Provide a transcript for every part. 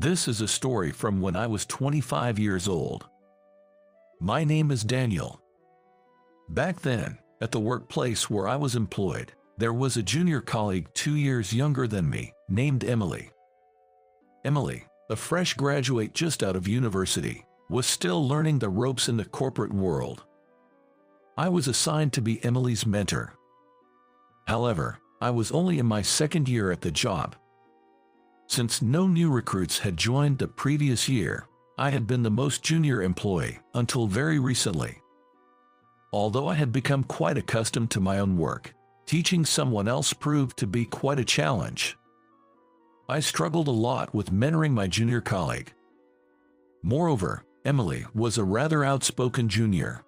This is a story from when I was 25 years old. My name is Daniel. Back then, at the workplace where I was employed, there was a junior colleague 2 years younger than me, named Emily. Emily, a fresh graduate just out of university, was still learning the ropes in the corporate world. I was assigned to be Emily's mentor. However, I was only in my second year at the job. Since no new recruits had joined the previous year, I had been the most junior employee until very recently. Although I had become quite accustomed to my own work, teaching someone else proved to be quite a challenge. I struggled a lot with mentoring my junior colleague. Moreover, Emily was a rather outspoken junior.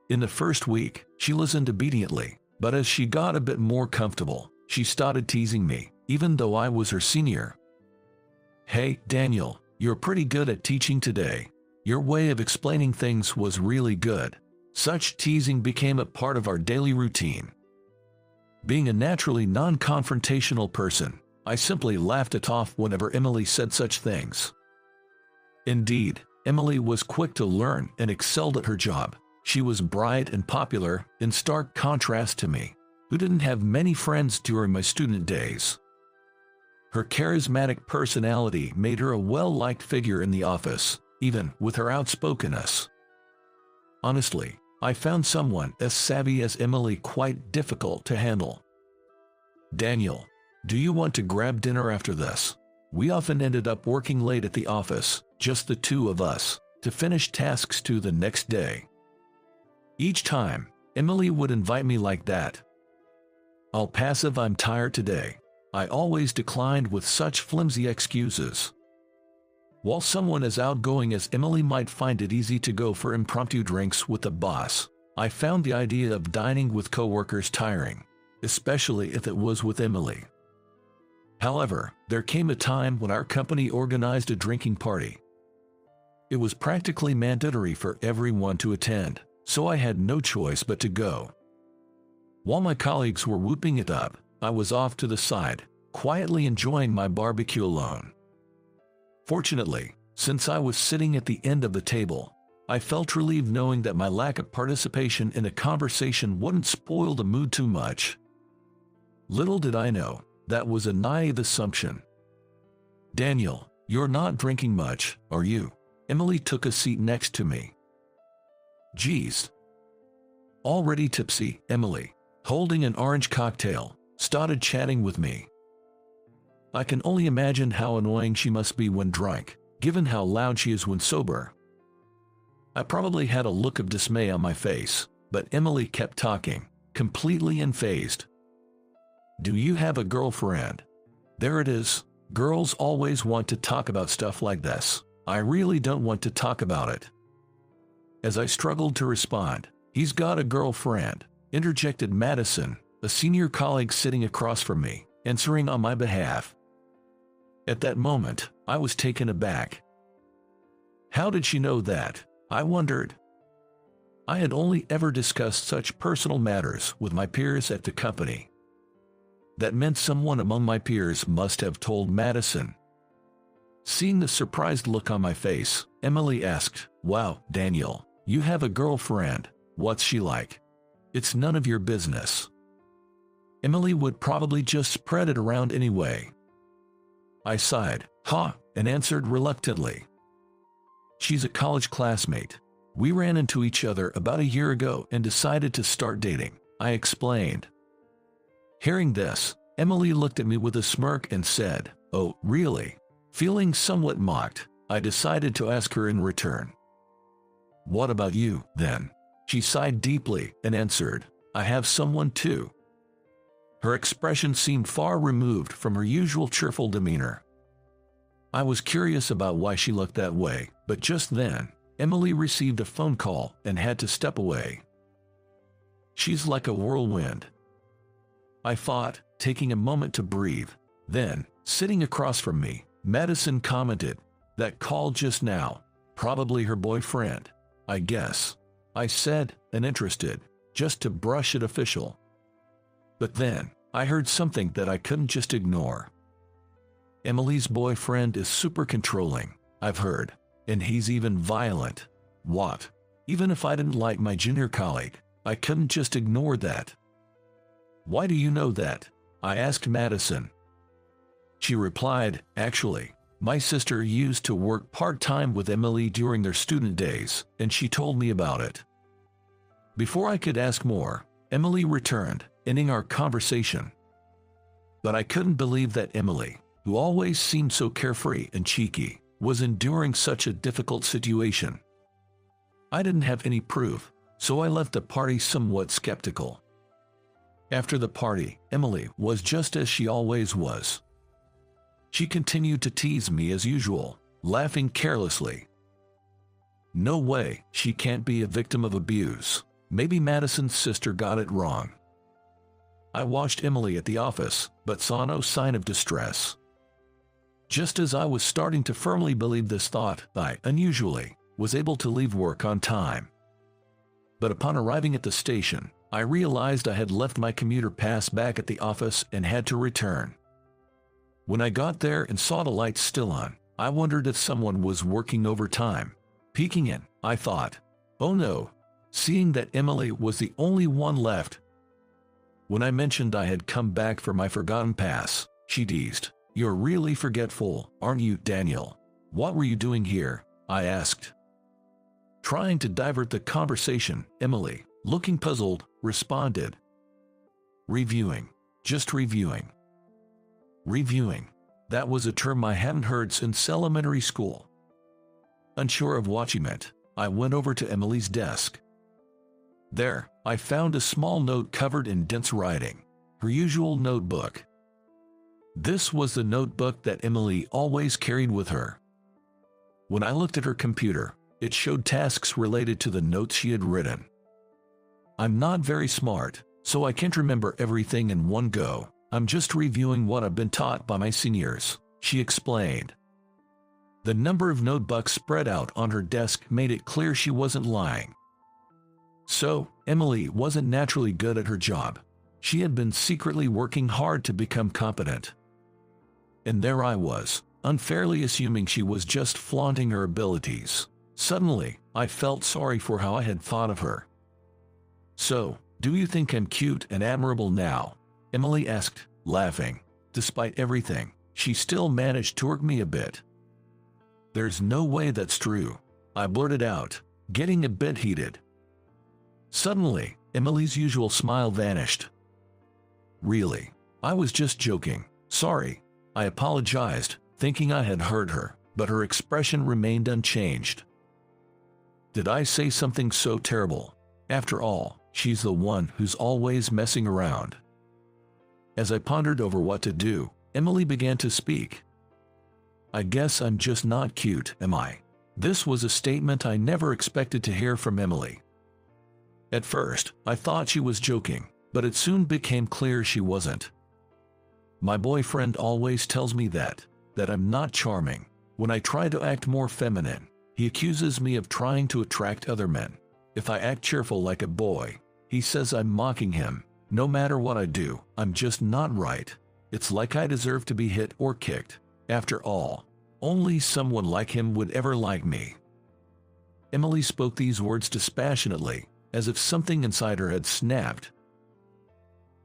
In the first week, she listened obediently, but as she got a bit more comfortable, she started teasing me, even though I was her senior. "Hey, Daniel, you're pretty good at teaching today. Your way of explaining things was really good." Such teasing became a part of our daily routine. Being a naturally non-confrontational person, I simply laughed it off whenever Emily said such things. Indeed, Emily was quick to learn and excelled at her job. She was bright and popular, in stark contrast to me, who didn't have many friends during my student days. Her charismatic personality made her a well-liked figure in the office, even with her outspokenness. Honestly, I found someone as savvy as Emily quite difficult to handle. "Daniel, do you want to grab dinner after this?" We often ended up working late at the office, just the two of us, to finish tasks to the next day. Each time, Emily would invite me like that. "I'll pass if I'm tired today." I always declined with such flimsy excuses. While someone as outgoing as Emily might find it easy to go for impromptu drinks with the boss, I found the idea of dining with coworkers tiring, especially if it was with Emily. However, there came a time when our company organized a drinking party. It was practically mandatory for everyone to attend, so I had no choice but to go. While my colleagues were whooping it up, I was off to the side, quietly enjoying my barbecue alone. Fortunately, since I was sitting at the end of the table, I felt relieved knowing that my lack of participation in a conversation wouldn't spoil the mood too much. Little did I know, that was a naive assumption. "Daniel, you're not drinking much, are you?" Emily took a seat next to me. "Geez." Already tipsy, Emily, holding an orange cocktail, started chatting with me. I can only imagine how annoying she must be when drunk, given how loud she is when sober. I probably had a look of dismay on my face, but Emily kept talking, completely unfazed. "Do you have a girlfriend?" There it is. Girls always want to talk about stuff like this. I really don't want to talk about it. As I struggled to respond, "He's got a girlfriend," interjected Madison, a senior colleague sitting across from me, answering on my behalf. At that moment, I was taken aback. How did she know that? I wondered. I had only ever discussed such personal matters with my peers at the company. That meant someone among my peers must have told Madison. Seeing the surprised look on my face, Emily asked, "Wow, Daniel, you have a girlfriend. What's she like?" "It's none of your business." Emily would probably just spread it around anyway. I sighed, and answered reluctantly. "She's a college classmate. We ran into each other about a year ago and decided to start dating," I explained. Hearing this, Emily looked at me with a smirk and said, "Oh, really?" Feeling somewhat mocked, I decided to ask her in return. "What about you, then?" She sighed deeply and answered, "I have someone too." Her expression seemed far removed from her usual cheerful demeanor. I was curious about why she looked that way, but just then, Emily received a phone call and had to step away. "She's like a whirlwind," I thought, taking a moment to breathe. Then, sitting across from me, Madison commented, "That call just now, probably her boyfriend, I guess," I said, uninterested, just to brush it official. But then, I heard something that I couldn't just ignore. Emily's boyfriend is super controlling, I've heard, and he's even violent. What? Even if I didn't like my junior colleague, I couldn't just ignore that. Why do you know that? I asked Madison. She replied, actually, my sister used to work part-time with Emily during their student days, and she told me about it. Before I could ask more, Emily returned, ending our conversation. But I couldn't believe that Emily, who always seemed so carefree and cheeky, was enduring such a difficult situation. I didn't have any proof, so I left the party somewhat skeptical. After the party, Emily was just as she always was. She continued to tease me as usual, laughing carelessly. No way, she can't be a victim of abuse. Maybe Madison's sister got it wrong. I watched Emily at the office, but saw no sign of distress. Just as I was starting to firmly believe this thought, I, unusually, was able to leave work on time. But upon arriving at the station, I realized I had left my commuter pass back at the office and had to return. When I got there and saw the lights still on, I wondered if someone was working overtime. Peeking in, I thought, oh no, seeing that Emily was the only one left. When I mentioned I had come back for my forgotten pass, she teased, "You're really forgetful, aren't you, Daniel? What were you doing here?" I asked. Trying to divert the conversation, Emily, looking puzzled, responded, "Reviewing. Just reviewing." Reviewing. That was a term I hadn't heard since elementary school. Unsure of what she meant, I went over to Emily's desk. There, I found a small note covered in dense writing, her usual notebook. This was the notebook that Emily always carried with her. When I looked at her computer, it showed tasks related to the notes she had written. I'm not very smart, so I can't remember everything in one go. I'm just reviewing what I've been taught by my seniors, she explained. The number of notebooks spread out on her desk made it clear she wasn't lying. So, Emily wasn't naturally good at her job. She had been secretly working hard to become competent. And there I was, unfairly assuming she was just flaunting her abilities. Suddenly, I felt sorry for how I had thought of her. "So, do you think I'm cute and admirable now?" Emily asked, laughing. Despite everything, she still managed to irk me a bit. "There's no way that's true," I blurted out, getting a bit heated. Suddenly, Emily's usual smile vanished. "Really? I was just joking. Sorry," I apologized, thinking I had hurt her, but her expression remained unchanged. Did I say something so terrible? After all, she's the one who's always messing around. As I pondered over what to do, Emily began to speak. "I guess I'm just not cute, am I?" This was a statement I never expected to hear from Emily. At first, I thought she was joking, but it soon became clear she wasn't. My boyfriend always tells me that I'm not charming. When I try to act more feminine, he accuses me of trying to attract other men. If I act cheerful like a boy, he says I'm mocking him. No matter what I do, I'm just not right. It's like I deserve to be hit or kicked. After all, only someone like him would ever like me. Emily spoke these words dispassionately, as if something inside her had snapped.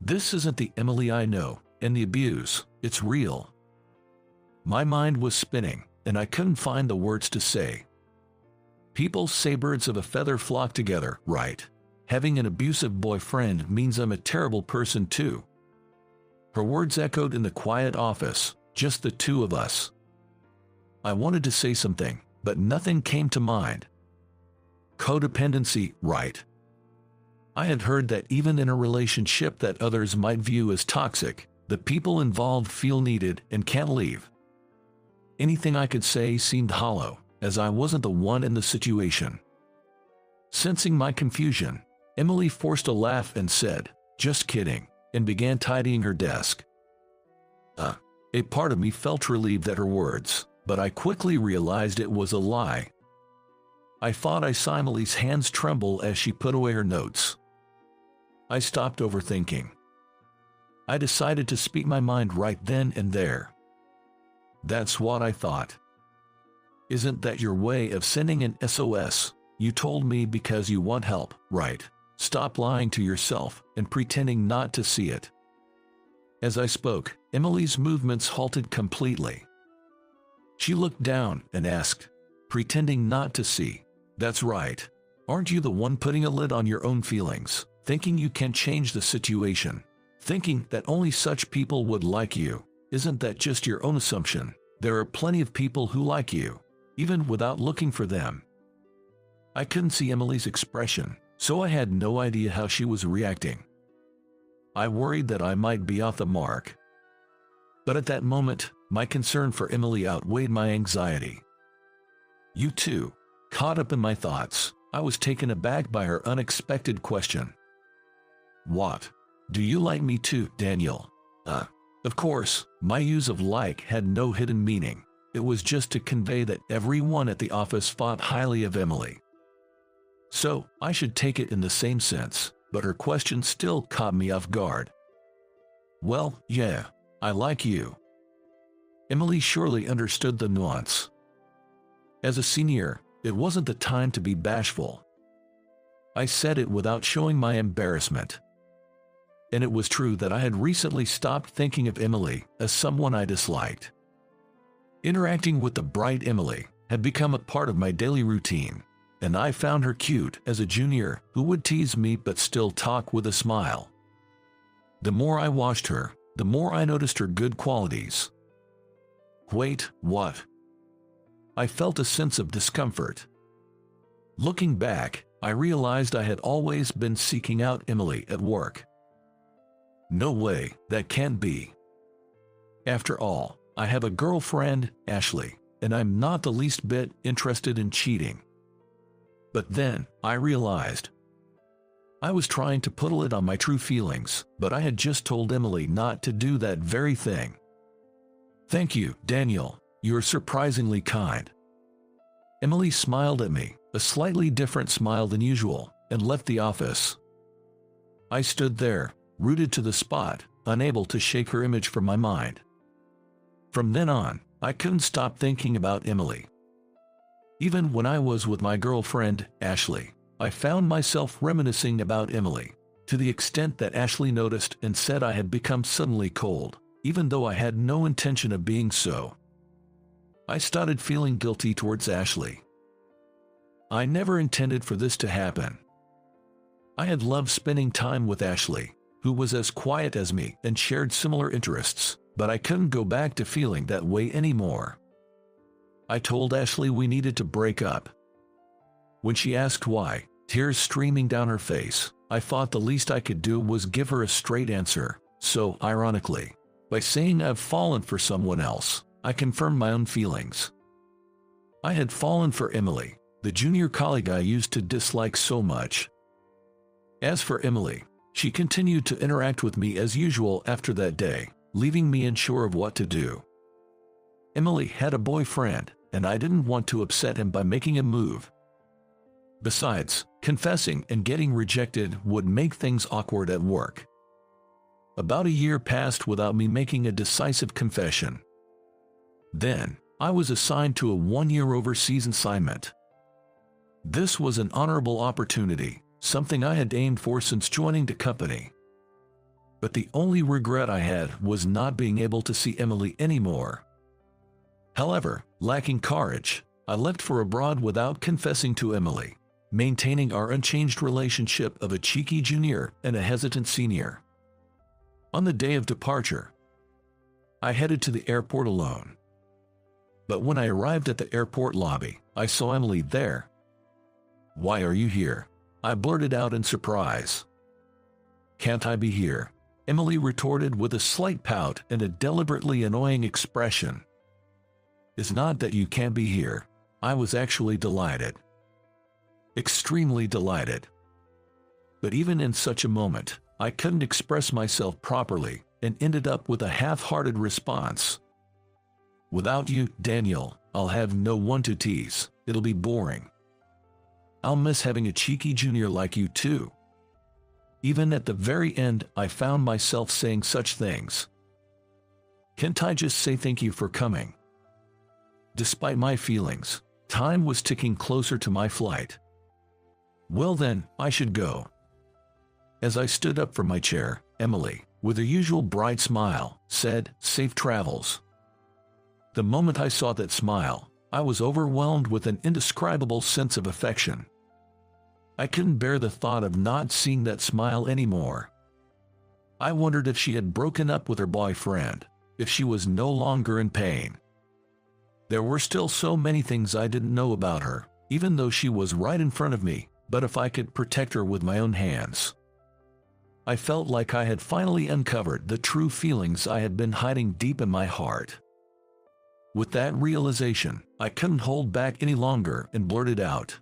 This isn't the Emily I know, and the abuse, it's real. My mind was spinning, and I couldn't find the words to say. People say birds of a feather flock together, right? Having an abusive boyfriend means I'm a terrible person too. Her words echoed in the quiet office, just the two of us. I wanted to say something, but nothing came to mind. Codependency, right? I had heard that even in a relationship that others might view as toxic, the people involved feel needed and can't leave. Anything I could say seemed hollow, as I wasn't the one in the situation. Sensing my confusion, Emily forced a laugh and said, "Just kidding," and began tidying her desk. A part of me felt relieved at her words, but I quickly realized it was a lie. I thought I saw Emily's hands tremble as she put away her notes. I stopped overthinking. I decided to speak my mind right then and there. That's what I thought. Isn't that your way of sending an SOS? You told me because you want help, right? Stop lying to yourself and pretending not to see it. As I spoke, Emily's movements halted completely. She looked down and asked, pretending not to see. That's right. Aren't you the one putting a lid on your own feelings, thinking you can change the situation, thinking that only such people would like you? Isn't that just your own assumption? There are plenty of people who like you, even without looking for them. I couldn't see Emily's expression, so I had no idea how she was reacting. I worried that I might be off the mark. But at that moment, my concern for Emily outweighed my anxiety. You too. Caught up in my thoughts, I was taken aback by her unexpected question. What? Do you like me too, Daniel? Of course, my use of like had no hidden meaning. It was just to convey that everyone at the office thought highly of Emily. So, I should take it in the same sense, but her question still caught me off guard. Well, yeah, I like you. Emily surely understood the nuance. As a senior, it wasn't the time to be bashful. I said it without showing my embarrassment. And it was true that I had recently stopped thinking of Emily as someone I disliked. Interacting with the bright Emily had become a part of my daily routine, and I found her cute as a junior who would tease me but still talk with a smile. The more I watched her, the more I noticed her good qualities. Wait, what? I felt a sense of discomfort. Looking back, I realized I had always been seeking out Emily at work. No way, that can't be. After all, I have a girlfriend, Ashley, and I'm not the least bit interested in cheating. But then, I realized. I was trying to put a lid on my true feelings, but I had just told Emily not to do that very thing. Thank you, Daniel. You're surprisingly kind. Emily smiled at me, a slightly different smile than usual, and left the office. I stood there, rooted to the spot, unable to shake her image from my mind. From then on, I couldn't stop thinking about Emily. Even when I was with my girlfriend, Ashley, I found myself reminiscing about Emily, to the extent that Ashley noticed and said I had become suddenly cold, even though I had no intention of being so. I started feeling guilty towards Ashley. I never intended for this to happen. I had loved spending time with Ashley, who was as quiet as me and shared similar interests, but I couldn't go back to feeling that way anymore. I told Ashley we needed to break up. When she asked why, tears streaming down her face, I thought the least I could do was give her a straight answer, so, ironically, by saying I've fallen for someone else, I confirmed my own feelings. I had fallen for Emily, the junior colleague I used to dislike so much. As for Emily, she continued to interact with me as usual after that day, leaving me unsure of what to do. Emily had a boyfriend, and I didn't want to upset him by making a move. Besides, confessing and getting rejected would make things awkward at work. About a year passed without me making a decisive confession. Then, I was assigned to a one-year overseas assignment. This was an honorable opportunity, something I had aimed for since joining the company. But the only regret I had was not being able to see Emily anymore. However, lacking courage, I left for abroad without confessing to Emily, maintaining our unchanged relationship of a cheeky junior and a hesitant senior. On the day of departure, I headed to the airport alone. But when I arrived at the airport lobby, I saw Emily there. "Why are you here?" I blurted out in surprise. "Can't I be here?" Emily retorted with a slight pout and a deliberately annoying expression. "It's not that you can't be here." I was actually delighted. Extremely delighted. But even in such a moment, I couldn't express myself properly and ended up with a half-hearted response. "Without you, Daniel, I'll have no one to tease. It'll be boring. I'll miss having a cheeky junior like you too." Even at the very end, I found myself saying such things. "Can't I just say thank you for coming?" Despite my feelings, time was ticking closer to my flight. Well then, I should go. As I stood up from my chair, Emily, with her usual bright smile, said, "Safe travels." The moment I saw that smile, I was overwhelmed with an indescribable sense of affection. I couldn't bear the thought of not seeing that smile anymore. I wondered if she had broken up with her boyfriend, if she was no longer in pain. There were still so many things I didn't know about her, even though she was right in front of me, but if I could protect her with my own hands. I felt like I had finally uncovered the true feelings I had been hiding deep in my heart. With that realization, I couldn't hold back any longer and blurted out,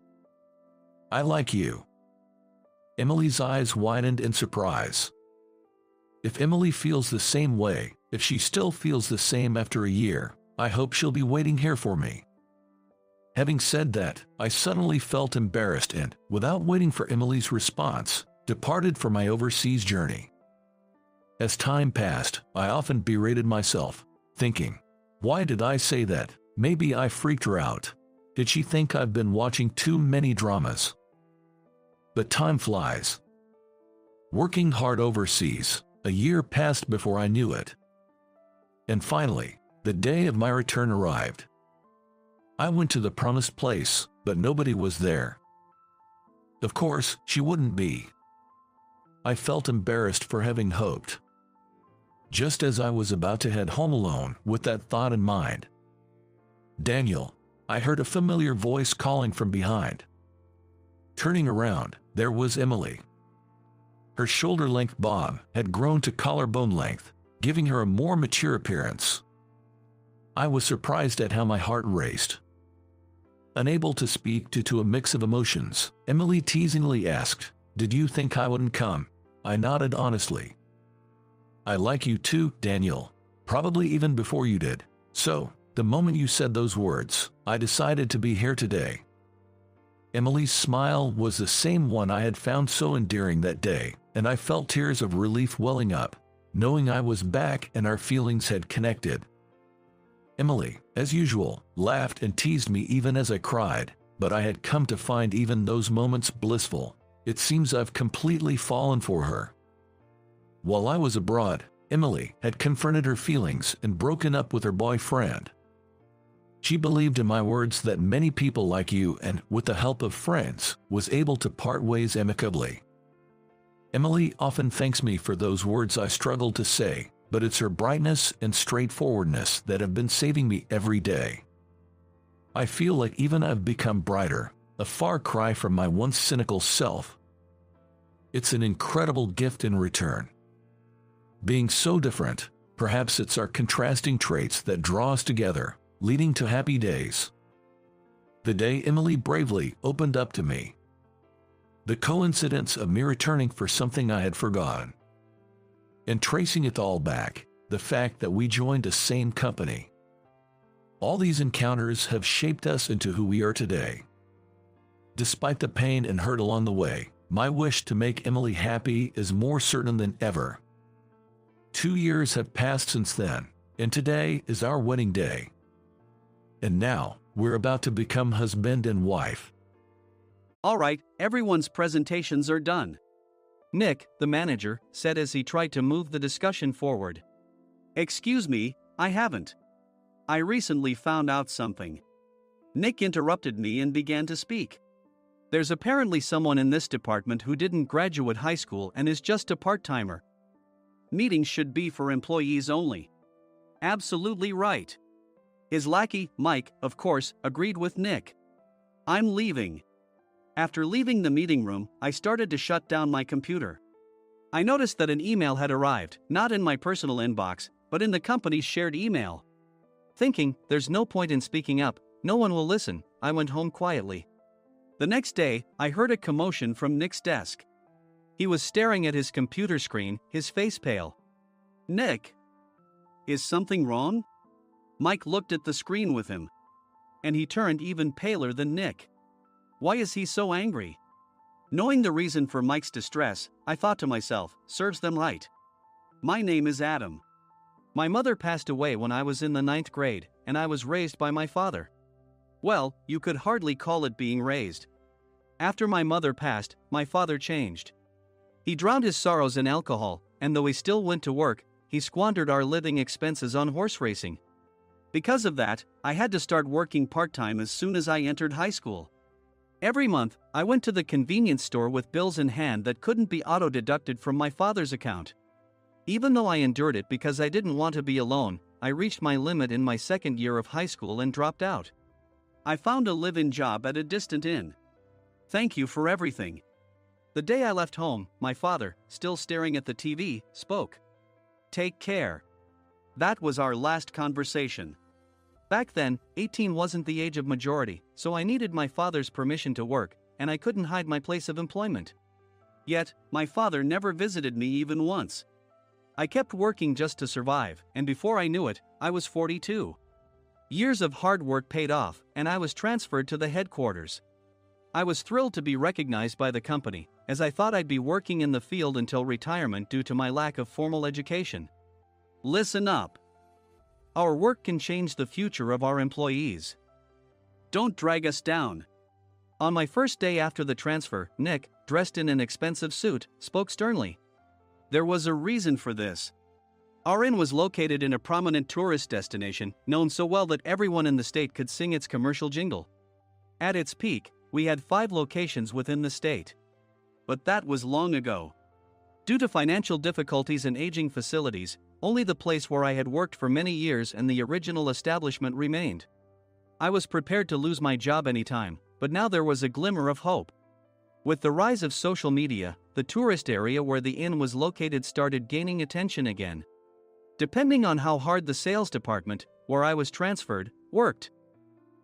"I like you." Emily's eyes widened in surprise. If Emily feels the same way, if she still feels the same after a year, I hope she'll be waiting here for me. Having said that, I suddenly felt embarrassed and, without waiting for Emily's response, departed for my overseas journey. As time passed, I often berated myself, thinking, why did I say that? Maybe I freaked her out. Did she think I've been watching too many dramas? But time flies. Working hard overseas, a year passed before I knew it. And finally, the day of my return arrived. I went to the promised place, but nobody was there. Of course, she wouldn't be. I felt embarrassed for having hoped. Just as I was about to head home alone with that thought in mind, "Daniel," I heard a familiar voice calling from behind. Turning around, there was Emily. Her shoulder-length bob had grown to collarbone length, giving her a more mature appearance. I was surprised at how my heart raced. Unable to speak due to a mix of emotions, Emily teasingly asked, "Did you think I wouldn't come?" I nodded honestly. "I like you too, Daniel. Probably even before you did. So, the moment you said those words, I decided to be here today." Emily's smile was the same one I had found so endearing that day, and I felt tears of relief welling up, knowing I was back and our feelings had connected. Emily, as usual, laughed and teased me even as I cried, but I had come to find even those moments blissful. It seems I've completely fallen for her. While I was abroad, Emily had confronted her feelings and broken up with her boyfriend. She believed in my words that many people like you and, with the help of friends, was able to part ways amicably. Emily often thanks me for those words I struggled to say, but it's her brightness and straightforwardness that have been saving me every day. I feel like even I've become brighter, a far cry from my once cynical self. It's an incredible gift in return. Being so different, perhaps it's our contrasting traits that draw us together, leading to happy days. The day Emily bravely opened up to me. The coincidence of me returning for something I had forgotten. And tracing it all back, the fact that we joined the same company. All these encounters have shaped us into who we are today. Despite the pain and hurt along the way, my wish to make Emily happy is more certain than ever. 2 years have passed since then, and today is our wedding day. And now, we're about to become husband and wife. Alright, everyone's presentations are done. Nick, the manager, said as he tried to move the discussion forward. Excuse me, I haven't. I recently found out something. Nick interrupted me and began to speak. There's apparently someone in this department who didn't graduate high school and is just a part-timer. Meetings should be for employees only. Absolutely right. His lackey, Mike, of course, agreed with Nick. I'm leaving. After leaving the meeting room, I started to shut down my computer. I noticed that an email had arrived, not in my personal inbox, but in the company's shared email. Thinking, there's no point in speaking up, no one will listen, I went home quietly. The next day, I heard a commotion from Nick's desk. He was staring at his computer screen, his face pale. Nick! Is something wrong? Mike looked at the screen with him. And he turned even paler than Nick. Why is he so angry? Knowing the reason for Mike's distress, I thought to myself, serves them right. My name is Adam. My mother passed away when I was in the 9th grade, and I was raised by my father. Well, you could hardly call it being raised. After my mother passed, my father changed. He drowned his sorrows in alcohol, and though he still went to work, he squandered our living expenses on horse racing. Because of that, I had to start working part-time as soon as I entered high school. Every month, I went to the convenience store with bills in hand that couldn't be auto-deducted from my father's account. Even though I endured it because I didn't want to be alone, I reached my limit in my second year of high school and dropped out. I found a live-in job at a distant inn. Thank you for everything. The day I left home, my father, still staring at the TV, spoke. Take care. That was our last conversation. Back then, 18 wasn't the age of majority, so I needed my father's permission to work, and I couldn't hide my place of employment. Yet, my father never visited me even once. I kept working just to survive, and before I knew it, I was 42. Years of hard work paid off, and I was transferred to the headquarters. I was thrilled to be recognized by the company, as I thought I'd be working in the field until retirement due to my lack of formal education. Listen up. Our work can change the future of our employees. Don't drag us down. On my first day after the transfer, Nick, dressed in an expensive suit, spoke sternly. There was a reason for this. Our inn was located in a prominent tourist destination, known so well that everyone in the state could sing its commercial jingle. At its peak, we had 5 locations within the state. But that was long ago. Due to financial difficulties and aging facilities, only the place where I had worked for many years and the original establishment remained. I was prepared to lose my job anytime, but now there was a glimmer of hope. With the rise of social media, the tourist area where the inn was located started gaining attention again. Depending on how hard the sales department, where I was transferred, worked,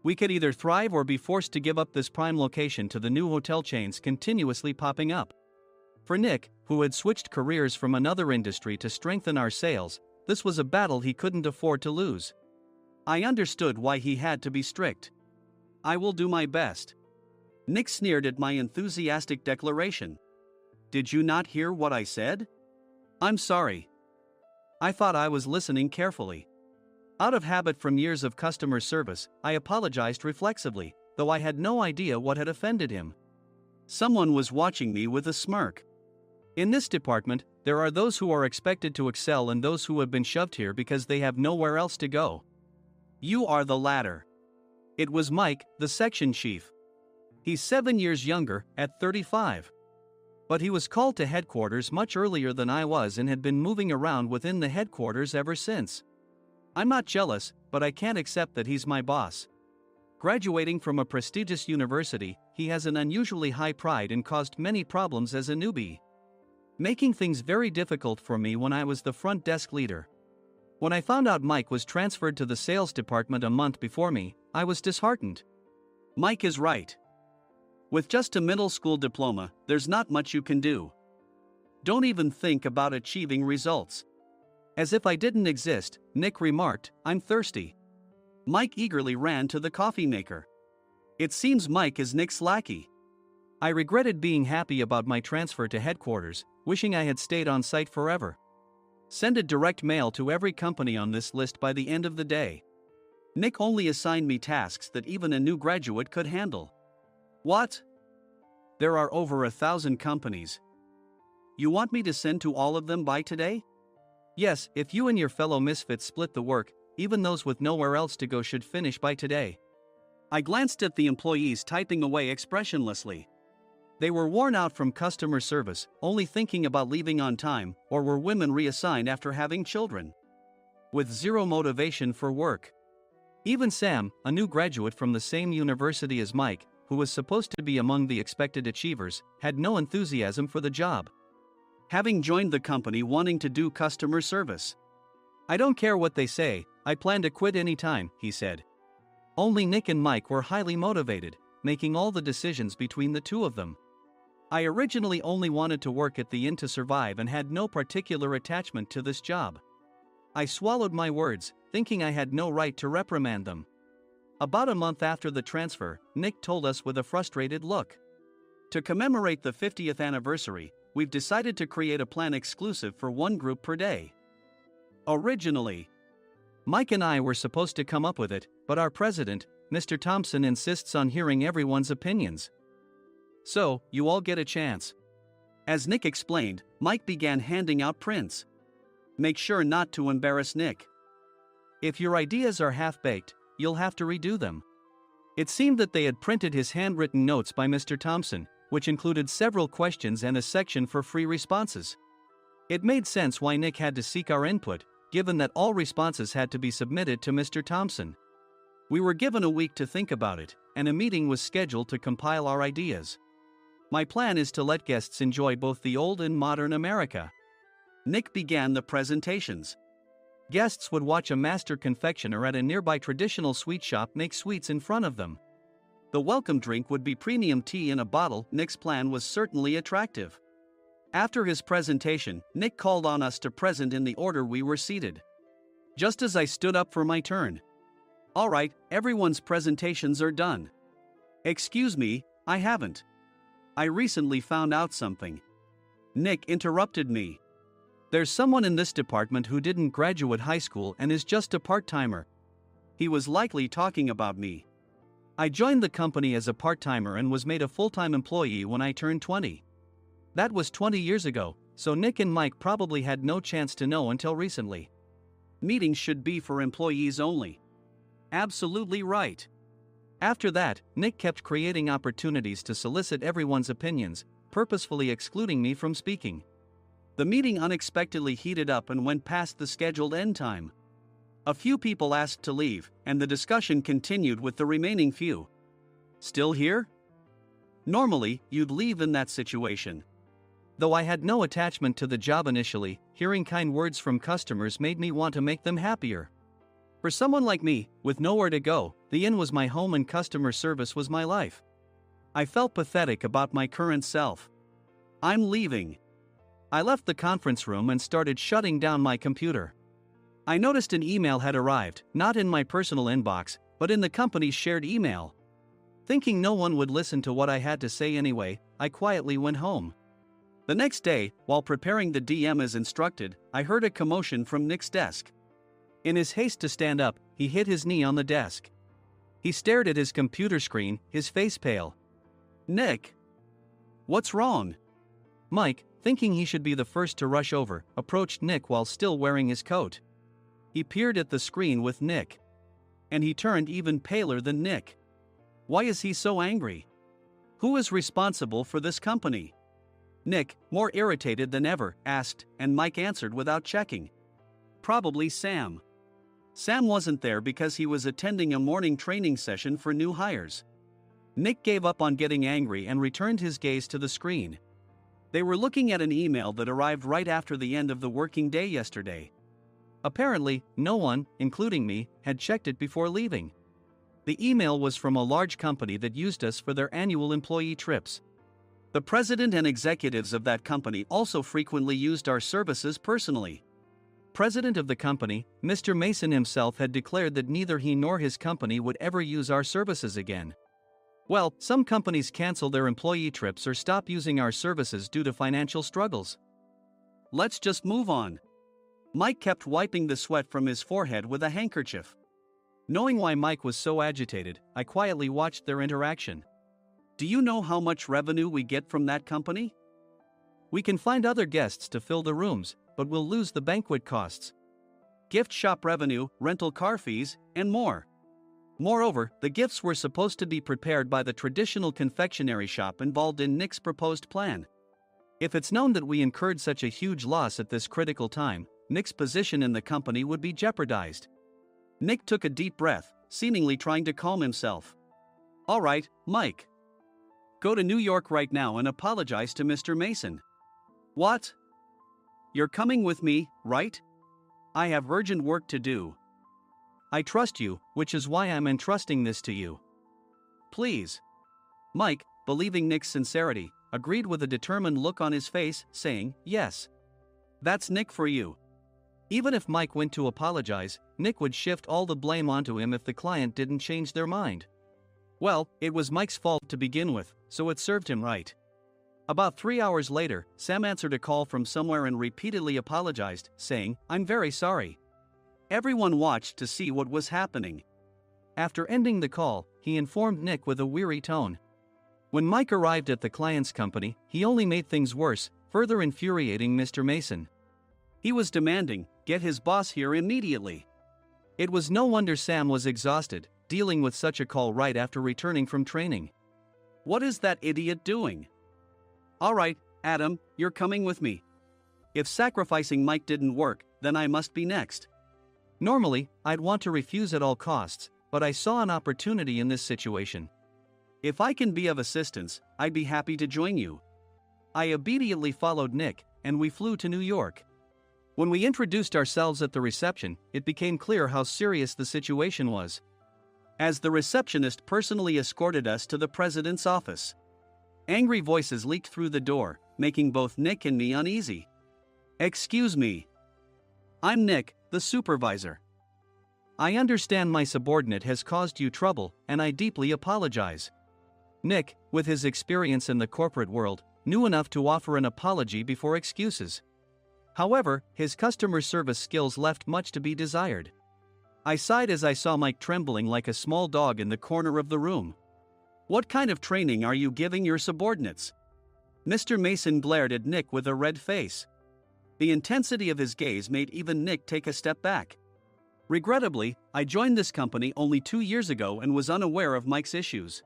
we could either thrive or be forced to give up this prime location to the new hotel chains continuously popping up. For Nick, who had switched careers from another industry to strengthen our sales, this was a battle he couldn't afford to lose. I understood why he had to be strict. I will do my best. Nick sneered at my enthusiastic declaration. Did you not hear what I said? I'm sorry. I thought I was listening carefully. Out of habit from years of customer service, I apologized reflexively, though I had no idea what had offended him. Someone was watching me with a smirk. In this department, there are those who are expected to excel and those who have been shoved here because they have nowhere else to go. You are the latter. It was Mike, the section chief. He's 7 years younger, at 35. But he was called to headquarters much earlier than I was and had been moving around within the headquarters ever since. I'm not jealous, but I can't accept that he's my boss. Graduating from a prestigious university, he has an unusually high pride and caused many problems as a newbie, making things very difficult for me when I was the front desk leader. When I found out Mike was transferred to the sales department a month before me, I was disheartened. Mike is right. With just a middle school diploma, there's not much you can do. Don't even think about achieving results. As if I didn't exist, Nick remarked, I'm thirsty. Mike eagerly ran to the coffee maker. It seems Mike is Nick's lackey. I regretted being happy about my transfer to headquarters, wishing I had stayed on site forever. Send a direct mail to every company on this list by the end of the day. Nick only assigned me tasks that even a new graduate could handle. What? There are over 1,000 companies. You want me to send to all of them by today? Yes, if you and your fellow misfits split the work, even those with nowhere else to go should finish by today. I glanced at the employees typing away expressionlessly. They were worn out from customer service, only thinking about leaving on time, or were women reassigned after having children, with zero motivation for work. Even Sam, a new graduate from the same university as Mike, who was supposed to be among the expected achievers, had no enthusiasm for the job, having joined the company wanting to do customer service. I don't care what they say, I plan to quit anytime, he said. Only Nick and Mike were highly motivated, making all the decisions between the two of them. I originally only wanted to work at the inn to survive and had no particular attachment to this job. I swallowed my words, thinking I had no right to reprimand them. About a month after the transfer, Nick told us with a frustrated look. To commemorate the 50th anniversary, we've decided to create a plan exclusive for one group per day. Originally, Mike and I were supposed to come up with it, but our president, Mr. Thompson, insists on hearing everyone's opinions. So, you all get a chance. As Nick explained, Mike began handing out prints. Make sure not to embarrass Nick. If your ideas are half-baked, you'll have to redo them. It seemed that they had printed his handwritten notes by Mr. Thompson, which included several questions and a section for free responses. It made sense why Nick had to seek our input, given that all responses had to be submitted to Mr. Thompson. We were given a week to think about it, and a meeting was scheduled to compile our ideas. My plan is to let guests enjoy both the old and modern America. Nick began the presentations. Guests would watch a master confectioner at a nearby traditional sweet shop make sweets in front of them. The welcome drink would be premium tea in a bottle. Nick's plan was certainly attractive. After his presentation, Nick called on us to present in the order we were seated. Just as I stood up for my turn. All right, everyone's presentations are done. Excuse me, I haven't. I recently found out something. Nick interrupted me. There's someone in this department who didn't graduate high school and is just a part-timer. He was likely talking about me. I joined the company as a part-timer and was made a full-time employee when I turned 20. That was 20 years ago, so Nick and Mike probably had no chance to know until recently. Meetings should be for employees only. Absolutely right. After that, Nick kept creating opportunities to solicit everyone's opinions, purposefully excluding me from speaking. The meeting unexpectedly heated up and went past the scheduled end time. A few people asked to leave, and the discussion continued with the remaining few. Still here? Normally, you'd leave in that situation. Though I had no attachment to the job initially, hearing kind words from customers made me want to make them happier. For someone like me, with nowhere to go, the inn was my home and customer service was my life. I felt pathetic about my current self. I'm leaving. I left the conference room and started shutting down my computer. I noticed an email had arrived, not in my personal inbox, but in the company's shared email. Thinking no one would listen to what I had to say anyway, I quietly went home. The next day, while preparing the DM as instructed, I heard a commotion from Nick's desk. In his haste to stand up, he hit his knee on the desk. He stared at his computer screen, his face pale. Nick! What's wrong? Mike, thinking he should be the first to rush over, approached Nick while still wearing his coat. He peered at the screen with Nick. And he turned even paler than Nick. Why is he so angry? Who is responsible for this company? Nick, more irritated than ever, asked, and Mike answered without checking. Probably Sam. Sam wasn't there because he was attending a morning training session for new hires. Nick gave up on getting angry and returned his gaze to the screen. They were looking at an email that arrived right after the end of the working day yesterday. Apparently, no one, including me, had checked it before leaving. The email was from a large company that used us for their annual employee trips. The president and executives of that company also frequently used our services personally. President of the company, Mr. Mason himself, had declared that neither he nor his company would ever use our services again. Well, some companies cancel their employee trips or stop using our services due to financial struggles. Let's just move on. Mike kept wiping the sweat from his forehead with a handkerchief. Knowing why Mike was so agitated, I quietly watched their interaction. Do you know how much revenue we get from that company? We can find other guests to fill the rooms, but we'll lose the banquet costs, gift shop revenue, rental car fees, and more. Moreover, the gifts were supposed to be prepared by the traditional confectionery shop involved in Nick's proposed plan. If it's known that we incurred such a huge loss at this critical time, Nick's position in the company would be jeopardized. Nick took a deep breath, seemingly trying to calm himself. All right, Mike. Go to New York right now and apologize to Mr. Mason. What? You're coming with me, right? I have urgent work to do. I trust you, which is why I'm entrusting this to you. Please. Mike, believing Nick's sincerity, agreed with a determined look on his face, saying, yes. That's Nick for you. Even if Mike went to apologize, Nick would shift all the blame onto him if the client didn't change their mind. Well, it was Mike's fault to begin with, so it served him right. About 3 hours later, Sam answered a call from somewhere and repeatedly apologized, saying, I'm very sorry. Everyone watched to see what was happening. After ending the call, he informed Nick with a weary tone. When Mike arrived at the client's company, he only made things worse, further infuriating Mr. Mason. He was demanding, "Get his boss here immediately." It was no wonder Sam was exhausted, dealing with such a call right after returning from training. "What is that idiot doing?" "All right, Adam, you're coming with me. If sacrificing Mike didn't work, then I must be next." Normally, I'd want to refuse at all costs, but I saw an opportunity in this situation. "If I can be of assistance, I'd be happy to join you." I obediently followed Nick, and we flew to New York. When we introduced ourselves at the reception, it became clear how serious the situation was, as the receptionist personally escorted us to the president's office. Angry voices leaked through the door, making both Nick and me uneasy. "Excuse me. I'm Nick, the supervisor. I understand my subordinate has caused you trouble, and I deeply apologize." Nick, with his experience in the corporate world, knew enough to offer an apology before excuses. However, his customer service skills left much to be desired. I sighed as I saw Mike trembling like a small dog in the corner of the room. "What kind of training are you giving your subordinates?" Mr. Mason glared at Nick with a red face. The intensity of his gaze made even Nick take a step back. Regrettably, I joined this company only 2 years ago and was unaware of Mike's issues.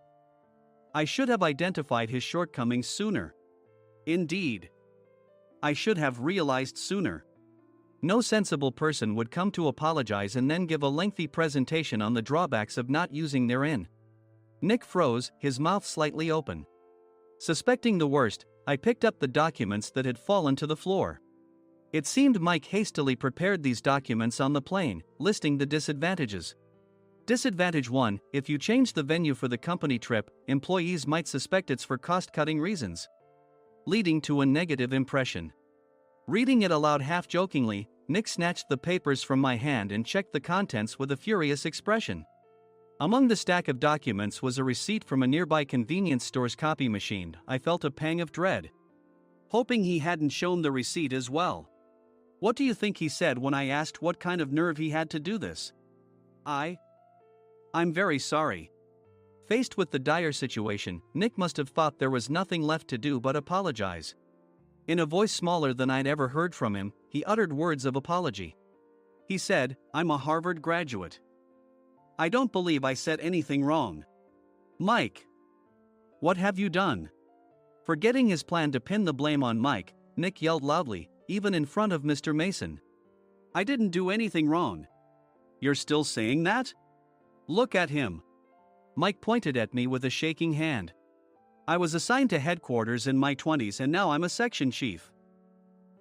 I should have identified his shortcomings sooner. Indeed, I should have realized sooner. No sensible person would come to apologize and then give a lengthy presentation on the drawbacks of not using their in. Nick froze, his mouth slightly open. Suspecting the worst, I picked up the documents that had fallen to the floor. It seemed Mike hastily prepared these documents on the plane, listing the disadvantages. Disadvantage 1: if you change the venue for the company trip, employees might suspect it's for cost-cutting reasons, leading to a negative impression. Reading it aloud half-jokingly, Nick snatched the papers from my hand and checked the contents with a furious expression. Among the stack of documents was a receipt from a nearby convenience store's copy machine. I felt a pang of dread, hoping he hadn't shown the receipt as well. What do you think he said when I asked what kind of nerve he had to do this? I'm very sorry." Faced with the dire situation, Nick must have thought there was nothing left to do but apologize. In a voice smaller than I'd ever heard from him, he uttered words of apology. He said, "I'm a Harvard graduate. I don't believe I said anything wrong." "Mike, what have you done?" Forgetting his plan to pin the blame on Mike, Nick yelled loudly, even in front of Mr. Mason. "I didn't do anything wrong." "You're still saying that? Look at him." Mike pointed at me with a shaking hand. "I was assigned to headquarters in my 20s and now I'm a section chief.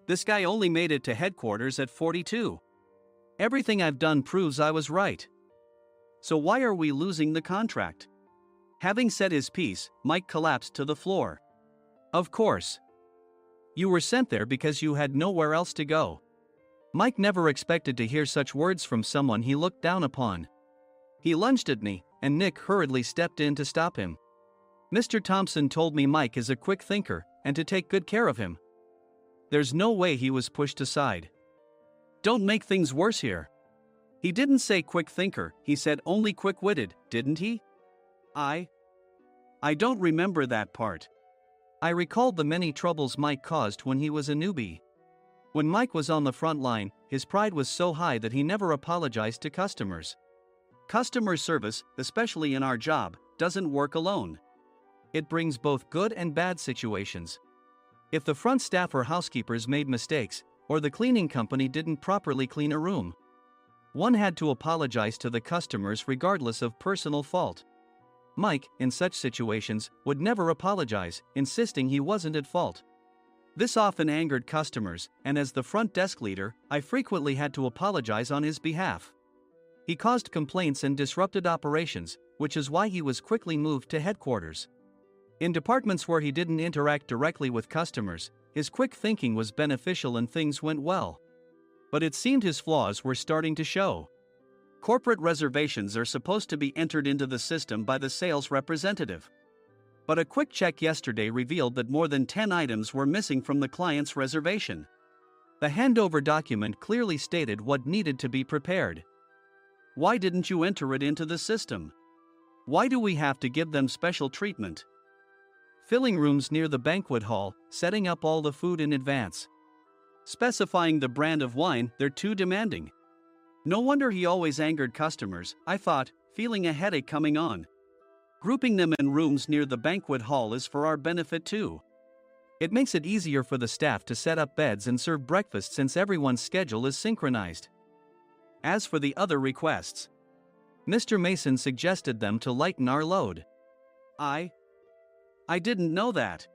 This guy only made it to headquarters at 42. Everything I've done proves I was right. So why are we losing the contract?" Having said his piece, Mike collapsed to the floor. "Of course. You were sent there because you had nowhere else to go." Mike never expected to hear such words from someone he looked down upon. He lunged at me, and Nick hurriedly stepped in to stop him. "Mr. Thompson told me Mike is a quick thinker, and to take good care of him." There's no way he was pushed aside. "Don't make things worse here. He didn't say quick thinker, he said only quick-witted, didn't he?" I don't remember that part." I recalled the many troubles Mike caused when he was a newbie. When Mike was on the front line, his pride was so high that he never apologized to customers. Customer service, especially in our job, doesn't work alone. It brings both good and bad situations. If the front staff or housekeepers made mistakes, or the cleaning company didn't properly clean a room, one had to apologize to the customers regardless of personal fault. Mike, in such situations, would never apologize, insisting he wasn't at fault. This often angered customers, and as the front desk leader, I frequently had to apologize on his behalf. He caused complaints and disrupted operations, which is why he was quickly moved to headquarters. In departments where he didn't interact directly with customers, his quick thinking was beneficial and things went well. But it seemed his flaws were starting to show. Corporate reservations are supposed to be entered into the system by the sales representative. But a quick check yesterday revealed that more than 10 items were missing from the client's reservation. The handover document clearly stated what needed to be prepared. Why didn't you enter it into the system? Why do we have to give them special treatment? Filling rooms near the banquet hall, setting up all the food in advance. Specifying the brand of wine, they're too demanding. No wonder he always angered customers, I thought, feeling a headache coming on. Grouping them in rooms near the banquet hall is for our benefit too. It makes it easier for the staff to set up beds and serve breakfast since everyone's schedule is synchronized. As for the other requests, Mr. Mason suggested them to lighten our load. I didn't know that.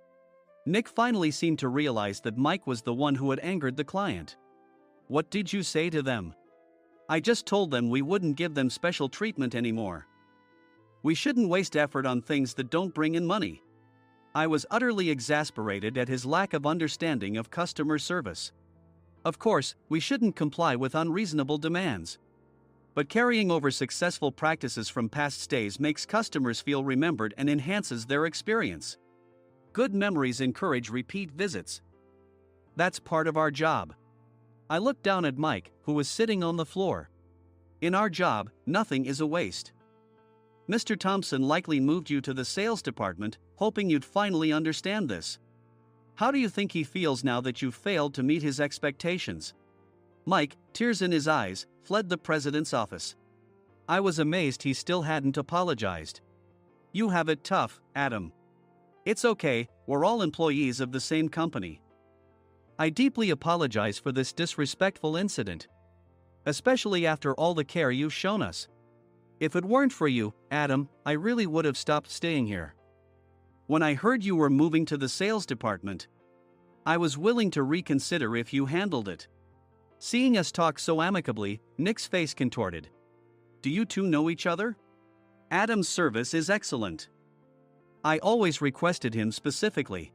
Nick finally seemed to realize that Mike was the one who had angered the client. What did you say to them? I just told them we wouldn't give them special treatment anymore. We shouldn't waste effort on things that don't bring in money. I was utterly exasperated at his lack of understanding of customer service. Of course, we shouldn't comply with unreasonable demands. But carrying over successful practices from past stays makes customers feel remembered and enhances their experience. Good memories encourage repeat visits. That's part of our job. I looked down at Mike, who was sitting on the floor. In our job, nothing is a waste. Mr. Thompson likely moved you to the sales department, hoping you'd finally understand this. How do you think he feels now that you've failed to meet his expectations? Mike, tears in his eyes, fled the president's office. I was amazed he still hadn't apologized. You have it tough, Adam. It's okay, we're all employees of the same company. I deeply apologize for this disrespectful incident. Especially after all the care you've shown us. If it weren't for you, Adam, I really would have stopped staying here. When I heard you were moving to the sales department, I was willing to reconsider if you handled it. Seeing us talk so amicably, Nick's face contorted. Do you two know each other? Adam's service is excellent. I always requested him specifically.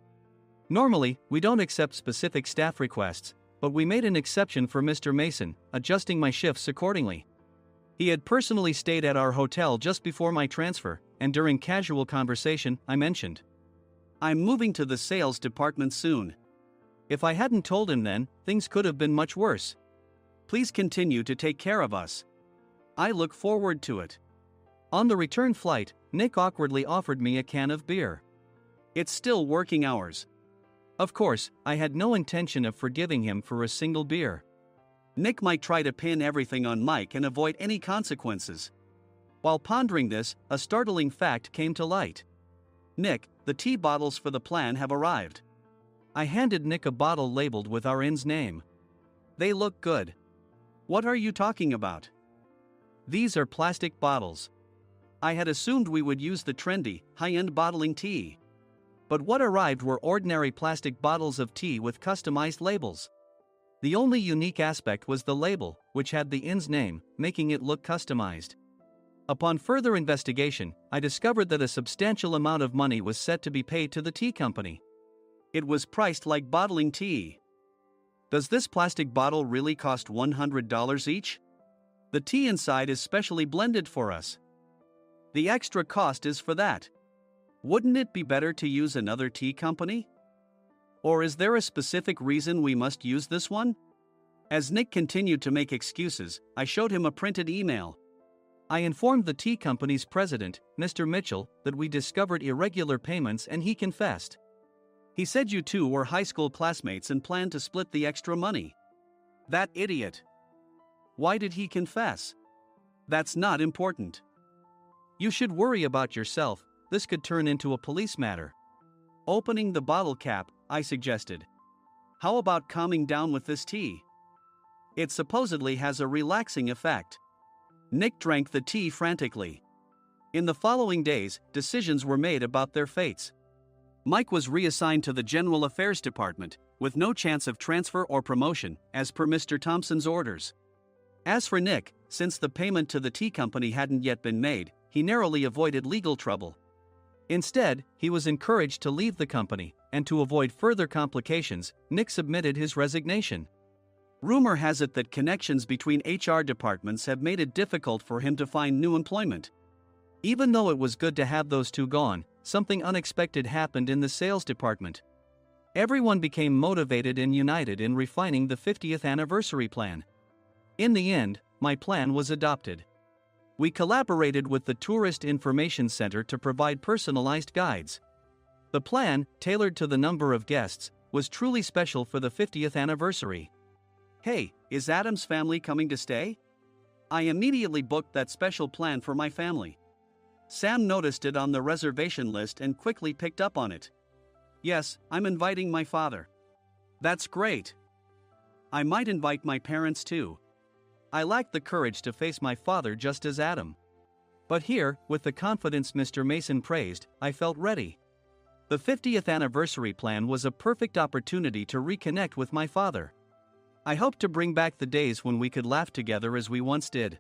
Normally, we don't accept specific staff requests, but we made an exception for Mr. Mason, adjusting my shifts accordingly. He had personally stayed at our hotel just before my transfer, and during casual conversation, I mentioned, I'm moving to the sales department soon. If I hadn't told him then, things could have been much worse. Please continue to take care of us. I look forward to it. On the return flight, Nick awkwardly offered me a can of beer. It's still working hours. Of course, I had no intention of forgiving him for a single beer. Nick might try to pin everything on Mike and avoid any consequences. While pondering this, a startling fact came to light. Nick, the tea bottles for the plan have arrived. I handed Nick a bottle labeled with our inn's name. They look good. What are you talking about? These are plastic bottles. I had assumed we would use the trendy, high-end bottling tea. But what arrived were ordinary plastic bottles of tea with customized labels. The only unique aspect was the label, which had the inn's name, making it look customized. Upon further investigation, I discovered that a substantial amount of money was set to be paid to the tea company. It was priced like bottling tea. Does this plastic bottle really cost $100 each? The tea inside is specially blended for us. The extra cost is for that. Wouldn't it be better to use another tea company? Or is there a specific reason we must use this one? As Nick continued to make excuses, I showed him a printed email. I informed the tea company's president, Mr. Mitchell, that we discovered irregular payments and he confessed. He said you two were high school classmates and planned to split the extra money. That idiot. Why did he confess? That's not important. You should worry about yourself, this could turn into a police matter. Opening the bottle cap, I suggested. How about calming down with this tea? It supposedly has a relaxing effect. Nick drank the tea frantically. In the following days, decisions were made about their fates. Mike was reassigned to the General Affairs Department, with no chance of transfer or promotion, as per Mr. Thompson's orders. As for Nick, since the payment to the tea company hadn't yet been made, he narrowly avoided legal trouble. Instead, he was encouraged to leave the company, and to avoid further complications, Nick submitted his resignation. Rumor has it that connections between HR departments have made it difficult for him to find new employment. Even though it was good to have those two gone, something unexpected happened in the sales department. Everyone became motivated and united in refining the 50th anniversary plan. In the end, my plan was adopted. We collaborated with the Tourist Information Center to provide personalized guides. The plan, tailored to the number of guests, was truly special for the 50th anniversary. Hey, is Adam's family coming to stay? I immediately booked that special plan for my family. Sam noticed it on the reservation list and quickly picked up on it. Yes, I'm inviting my father. That's great. I might invite my parents too. I lacked the courage to face my father just as Adam. But here, with the confidence Mr. Mason praised, I felt ready. The 50th anniversary plan was a perfect opportunity to reconnect with my father. I hope to bring back the days when we could laugh together as we once did.